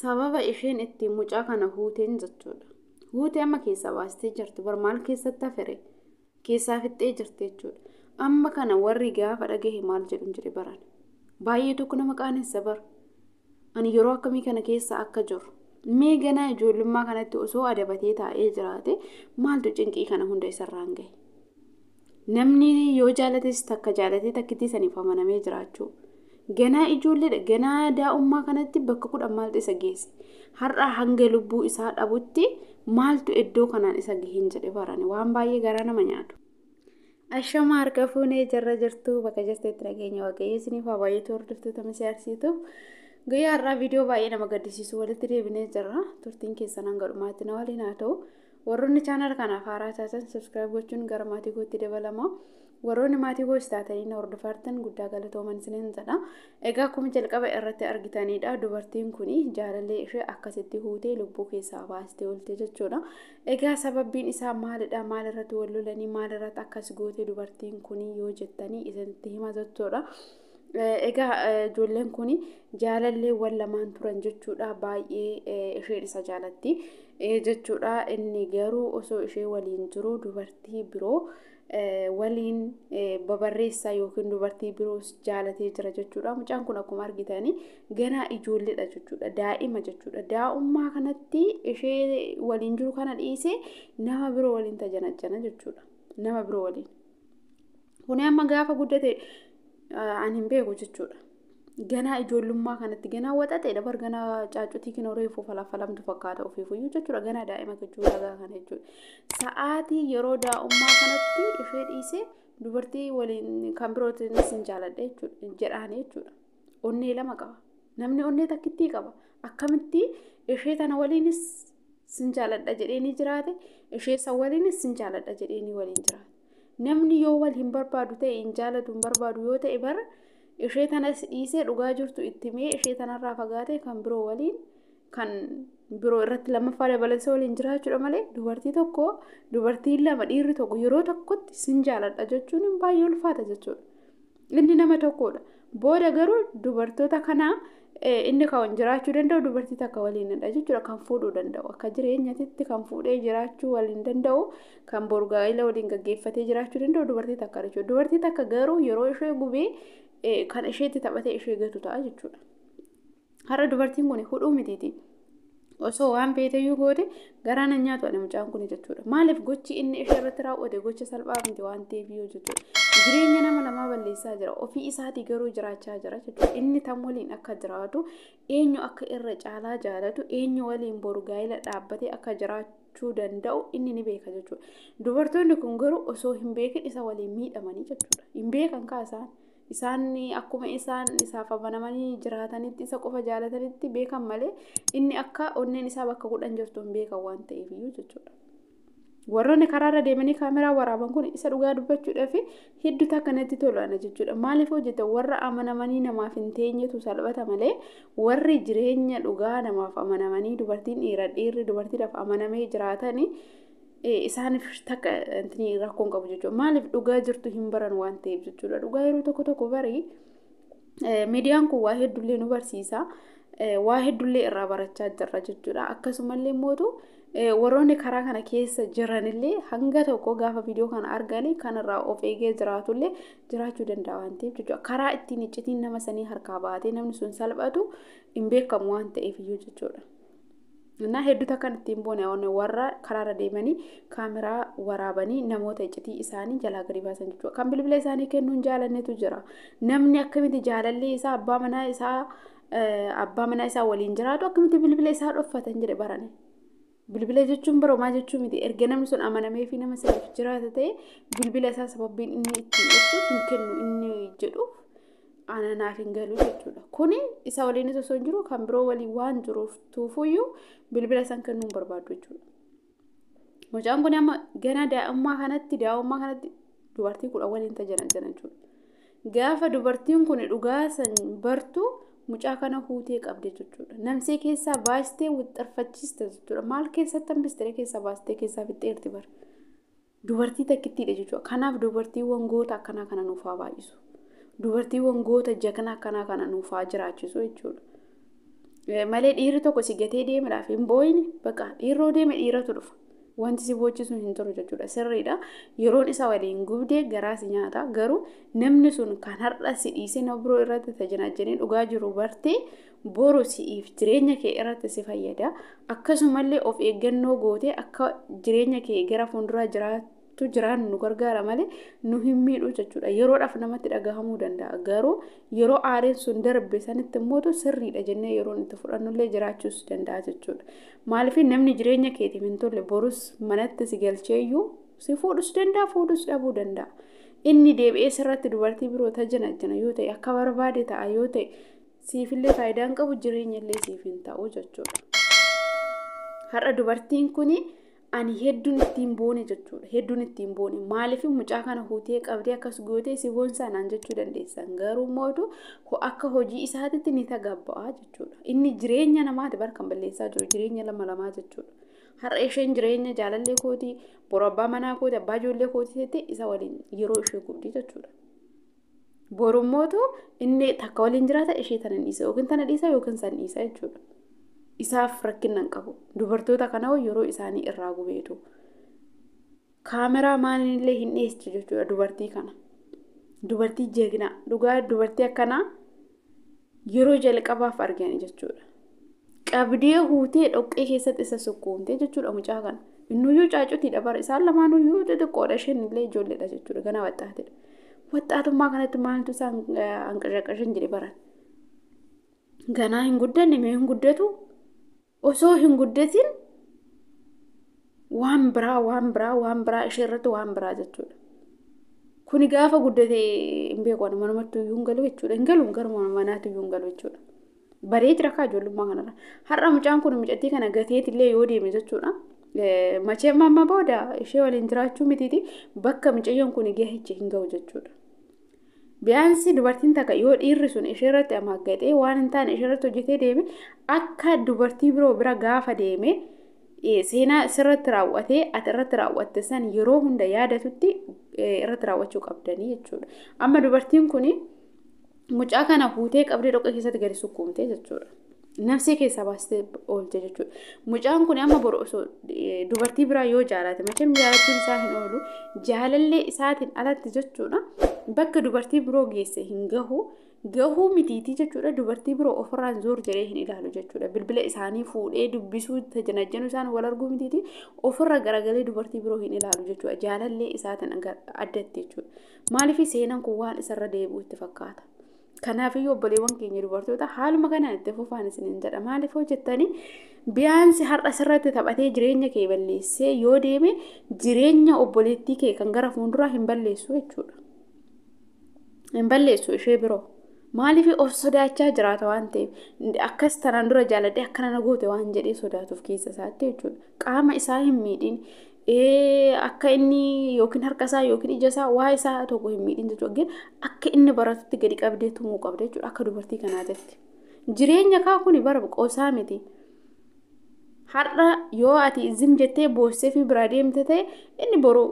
sababa isheen itti mucaa kana huuteen jechuudha. Huutee amma keessaa baastee jirti. Bar maal keessatti hafere? Keessaa fixxee jirti jechuudha. Amma kana warri gaafa dhagahe maal jedhu jedhe baran. Baay'ee tokko nama qaanessa bar. Ani yeroo akkamii kana keessa akka jiru. Mee ganaa ijoollummaa kanatti osoo adabatee taa'ee jiraate maaltu cinqii kana hunda isarraan gahe? Namni yoo jaalates takka jaalatee takkitti saniif amanamee jiraachuu. Ganaa ijoolleedha. Ganaa daa'ummaa kanatti bakka 10 maaltu isa geesse? Har'a hanga lubbuu isaa dhabutti maaltu iddoo kanaan isa gaheen jedhe barani. Waan baay'ee garaa nama nyaatu. Ashama harka fuunee jarra jirtu bakka jirteetti nageenya waaqayyoo isiniif haa baay'eetu hordoftoota misiyaarsiituuf. Guyyaa har'aa viidiyoo baay'ee nama gaddisiisu walitti deebinee jirra. Turtiin keessan hanga dhumaatti na waliin haa ta'u. Warroonni chaanal kanaaf haaraa taatan subscribe gochuun gara maatii kootti dabalama. Warroonni maatii koo istaatanii na hordofartan guddaa galatooman isiniin jedha. Egaa akkuma jalqaba irratti argitanidha. Dubartiin kuni jaalallee ishee akkasitti huutee lubbuu keessaa baastee oolte jechuudha. Egaa sababbiin isaa maalidha? Maalirratti wal lolanii maalirratti akkas goote dubartiin kuni yoo jettanii isinitti hima jechuudha. Egaa ijoolleen kuni jaalallee wal lamaan turan jechuudha. Baay'ee isheen isa jaalatti jechuudha. Inni garuu osoo ishee waliin jiru dubartii biroo waliin babarreessaa yookiin dubartii biroos jaalatee jira jechuudha. Mucaan kun akkuma argitanii ganaa ijoolleedha jechuudha. Daa'ima jechuudha. Daa'ummaa kanatti ishee waliin jiru kana dhiisee nama biroo waliin tajanajjana jechuudha. Nama biroo waliin. Kuni amma gaafa guddate ani hin beeku jechuudha. Ganaa ijoollummaa kanatti ganaa waxateedha. Bar ganaa caacutii kinoo reefu falafalamtu fakkaata ofiifuyyuu jechuudha. Ganaa daa'ima jechuudha kana jechuudha. Sa'aatii yeroo daa'ummaa kanatti ishee dhiisee dubartii waliin kan birootiin sin jaaladha jechuudha. Jedhaanii jechuudha. Onnee lama qaba. Namni onnee takkittii qaba. Akkamitti ishee tana waliinis sin jaaladha jedheeni jiraate, ishee san waliinis sin jaaladha jedheeni waliin jiraate. Namni yoo wal hin barbaadu ta'e hin jaalatu hin barbaadu yoo ta'e bara ishee tanas dhiisee dhugaa jirtu itti mee ishee tanarraa fagaate kan biroo waliin kan biroo irratti lammaffaa dabalatee waliin jiraachuudha malee dubartii tokko dubartiin lama dhiirri tokko yeroo tokkotti sin jaaladha jechuun baay'ee ulfaata jechuudha. Inni nama tokkodha. Booda garuu dubartoota kanaa inni kan jiraachuu danda'u dubartii takka waliinidha jechuudha. Kan fuudhuu danda'u akka jireenyatti kan fuudhee jiraachuu waliin danda'u kan borgaa'ila waliin gaggeeffatee jiraachuu danda'u dubartii takka jechuudha. Dubartii takka garuu yeroo ishee gubee kan isheetti taphatee ishee gatu ta'a jechuudha. Har'a dubartiin kun hudhuu mitiiti. Osoo waan beeteyyuu goote garaan hin nyaatu ani mucaan kun jechuudha. Maaliif gochi inni ishee irratti raawwate gocha salphaa miti waan ta'eef jechuudha. Jireenya nama namaa balleessaa jira. Ofii isaatii garuu jiraachaa jira jechuudha. Inni tam waliin akka jiraatu, eenyu akka irra caalaa jaalatu, eenyu waliin boru gaa'ila dhaabbatee akka jiraachuu danda'u inni ni beeka jechuudha. Dubartoonni kun garuu osoo hin beekin isa waliin miidhamanii jechuudha. Hin beekan kaasaan. Isaan akkuma isaan isaaf amanamanii jiraatanitti isa qofa jaalatanitti beekan malee inni akka onneen isaa bakka 10 jirtu hin beekan waan ta'eef jechuudha. Warroonni karaarra deemanii kaameraa waraaban kun isa dhugaa dubbachuudhaaf hedduu takkanatti tolan jechuudha. Maaliif hojjetan warra amanamanii namaaf hin teenyetu salphata malee warri jireenya dhugaa namaaf amanamanii dubartiin dhiirri dubartiidhaaf amanamee jiraatanii isaaniif takka intini rakkoon qabu jechuudha. Maaliif dhugaa jirtu hin baran waan ta'eef jechuudha. Dhugaa yeroo tokko barii miidiyaan kun waa hedduullee nu barsiisa. Waa hedduullee irraa barachaa jirra jechuudha. Akkasumallee mootu warroonni karaa kana keessa jiranillee hanga tokko gaafa viidiyoo kana arganii kanarraa of eegee jiraatullee jiraachuu danda'a waan ta'eef jechuudha. Karaa ittiin iccitiin nama sanii harkaa baatee namni sun salphatu hin beekamu waan ta'eef jechuudha. Nah hedduu takkan ittiin boone warra karaarra deemanii kaameraa waraabanii namoota iccitii isaanii jalaa gadi baasan jechuudha. Kan bilbila isaanii kennuun jaalannetu jira. Namni akkamitti jaalallee isaa abbaa manaa isaa waliin jiraatu akkamitti bilbila isaa dhoffatan jedhe barane. Bilbila jechuun baroomaa jechuun miti. Erga namni sun amanamee fi nama saniif jiraata ta'e bilbila isaa sababbiin inni ittiin dhoksu hin kennu inni jedhuuf naaf hin galu jechuudha. Kuni isa waliin osoo hin jiru kan biroo waliin waan jiruuf tuufuyyuu bilbila san kennuu hin barbaadu jechuudha. Mucaan kun amma gana daa'ummaa kanatti dubartii 10 waliin tajanajjana jechuudha. Gaafa dubartiin kun dhugaa san bartu mucaa kana huutee qabde jechuudha. Namsee keessaa baastee wixxarfachiiste jechuudha. Maal keessatti hambistee keessaa baastee keessaa fixxeerti bara. Dubartii takkittiidha jechuudha. Kanaaf dubartiiwwan goota akkanaa kana nuuf haa baay'isu. Dubartiiwwan goota jagna kana nuuf haa jiraachisu jechuudha. malee dhiirri tokko si gatee deemuudhaaf hin boo'ine bakka dhiirroo deeme dhiiratu dhufa. Wanti si boochisuun hin turu jechuudha. Sirriidha. Yeroon isa waliin gubdee garaa si nyaata. Garuu namni sun kan har'a si dhiisee nama biroo irratti tajaajilanii dhugaa jiru bartee boru si'iif jireenya kee irratti si fayyada. Akkasumallee of eeggannoo gootee akka jireenya kee gara fuulduraa jiraattu jiraan nu gargaara malee nu hin miidhu jechuudha. Yeroodhaaf namatti dhagahamuu danda'a. Garuu yeroo aareen sun darbe sanitti immoo sirriidha jennee yeroon itti fudhannullee jiraachuus danda'a jechuudha. Maaliif namni jireenya keetiif hin tolle borus manatti si galcheeyyuu si fuudhus danda'a fuudhus dhabuu danda'a. Inni deebi'ee sirratti dubartii biroo tajaajila yoo ta'e akka barbaade ta'a yoo ta'e siifillee faayidaan qabu jireenya illee siif hin ta'u jechuudha. Har'a dubartiin kuni ani hedduun ittiin boone jechuudha. Hedduun ittiin boone maaliif mucaa kana huutee qabdee akkas gootee si boonsaa naan jechuu dandeessan. Garuu mootu akka hojii isaatitti ni tagabba'aa jechuudha. Inni jireenya namaati barkan balleessaa jiru jireenya lama jechuudha. Har'a isheen jireenya jaalallee kootii boru abbaa manaa kooti abbaa ijoollee kootii ta'e isa waliin yeroo ishee gubdii jechuudha. Boru mootu inni takka waliin jiraata ishee tana dhiisa yookiin tana dhiisa yookiin san dhiisa jechuudha. Isaaf rakkinnan qabu. Dubartoota kanaa yeroo isaanii irraa gubeetu. Kaameraa maanillee hin dhiyeessu jechuudha dubartii kana. Dubartii jeegnaa. Dhugaa dubartii akkanaa yeroo jalqabaaf argani jechuudha. Qabdee huutee dhoqqee keessatti isa sukkuumtee jechuudha mucaa kana. Innuyyuu caacuutiidha bara isaan lamaanuyyuu xixiqqoodha isheen illee ijoolleedha jechuudha gana waxxaatedha. Waxxaatummaa kanatti maaltu isaan hanqashaqashan jedhe baran. Ganaa hin guddanne mee hin guddatu osoo hin guddatin waan biraa ishee irratti waan biraa jechuudha. Kuni gaafa guddate hin beekan manumatti iyyuu hin galu jechuudha. Hin galu garuu manaatti iyyuu hin galu jechuudha. Baree jira kaa ijoollummaa kanarra. Har'a mucaan kun mucattii kana gateetillee yoo deeme jechuudha. Machee mamma booda ishee waliin jiraachuu mitiiti bakka mucayyoon kun gahichi hin ga'u jechuudha. Biyaansi dubartiin takka yoo dhiirri sun ishee irratti amaggatee waan hin taane ishee irratti hojjetee deeme akka dubartii biroo bira gaafa deeme seenaa sirratti raawwatee ati irratti raawwatte san yeroo hunda yaadatutti irratti raawwachuu qabdanii jechuudha. Amma dubartiin kun mucaa kana fuutee qabdee dhoqqee keessatti gadi sukkuumtee jechuudha. Nafsee keessaa baastee oolte jechuudha. Mucaan kun amma boru osoo dubartii biraa yoo jaalate macheem jaalachuun isaa hin oolu jaalallee isaatiin alatti jechuudha. Bakka dubartii biroo geesse hin gahuu mitiitii jechuudha. Dubartii biroo ofirraan zoor jedhee hin ilaalu jechuudha. Bilbila isaanii fuudhee dubbisuu tajaajiluu isaan wal arguu mitiitii ofirra garagalee dubartii biroo hin ilaalu jechuudha. Jaalallee isaatiin addatti jechuudha. Maaliif seenaan kun waan isarra deebi'u itti fakkaata. Kanaafiyyuu obboleewwan keenya dubartoota haaluma kanaan itti fufaan isiniin jedha. Maaliif hojjettanii biyaansi har'a sirratti taphatee jireenya kee balleessee yoo deeme jireenya obboleettii kee kan gara fuulduraa hin balleessu jechuudha. Hin balleessu ishee biroo. Maaliif of sodaachaa jiraata waan ta'eef akkas tanaan dura jaaladhee akkana na goote waan jedhee sodaatuuf keessa isaatti jechuudha. Qaama isaa hin miidhin. Akka inni yookiin harka isaa yookiin ija isaa waa isaa tokko hin miidhin jechuudha. Akka inni baratutti gadi qabdee tumuu qabda jechuudha. Akka dubartii kanaatti. Jireenya kaa kuni bara qoosaa miti. Har'a yoo ati zim jettee boossee fi biraa deemte ta'e inni boru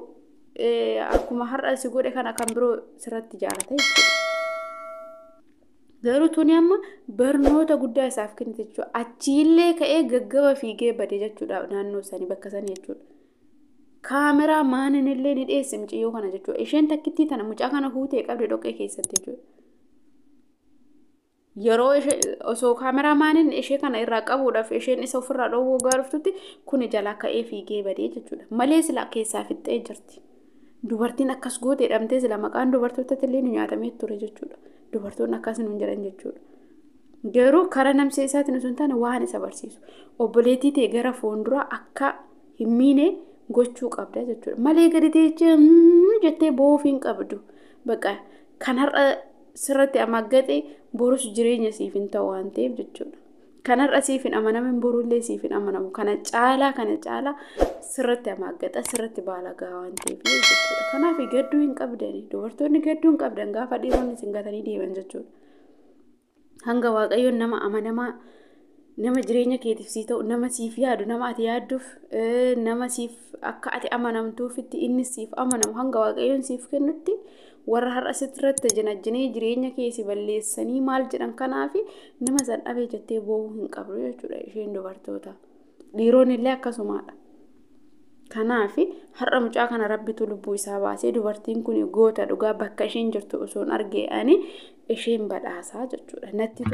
akkuma har'a si godhe kana kan biroo sirratti jaalata jechuudha. Garuu tuni amma barnoota guddaa isaaf kennite jechuudha. Achiillee ka'ee gaggaba fiigee bade jechuudha naannoo sanii bakka sanii jechuudha. Kaameraa maaninillee ni dhiyeesse mucayyoo kana jechuudha. Isheen takkittii tana mucaa kana fuutee qabde dhoqqee keessatti jechuudha. Yeroo osoo kaameraa maanin ishee kana irraa qabuudhaaf isheen isa ofirraa dhoowwuu gaaruftutti kun jalaa ka'ee fiigee badee jechuudha. Malee sila keessaa fixxee jirti. Dubartiin akkas gootee dhamtee sila maqaan dubartootatti illee ni nyaatamee ture jechuudha. Dubartoonni akkas hin jedhan jechuudha. Garuu karaa namsee isaatiin osoo hin taane waan isa barsiisu. Obboleettii ta'e gara fuulduraa akka hin miine gochuu qabda jechuudha. Malee gadi teessee jettee boof hin qabdu. Bakka kan har'a sirratti amaggate borus jireenya siif hin ta'u waan ta'eef jechuudha. Kan har'a siif hin amanamin borullee siif hin amanamu. Kana caalaa sirratti amaggata sirratti baalagaa waan ta'eef jechuudha. Kanaaf gadduu hin qabdani. Dubartoonni gadduu hin qabdan gaafa dhiironni isin gatanii deeman jechuudha. Hanga Waaqayyoon nama amanamaa nama jireenya keetiif sii ta'u nama siif yaadu nama ati yaadduuf nama siif akka ati amanamtuufitti inni siif amanamu hanga waaqayyoon siif kennutti warra har'a sirratti jinajjinee jireenya keesi balleessanii maal jedhan kanaafi nama san dhabee jettee boo'uu hin qabdu jechuudha isheen dubartoota. Dhiironni illee akkasumaadha. Kanaafi har'a mucaa kana rabbitu lubbuu isaa baasee dubartiin kun goota dhugaa bakka isheen jirtu osoon argee ani isheen badhaasaa jechuudha natti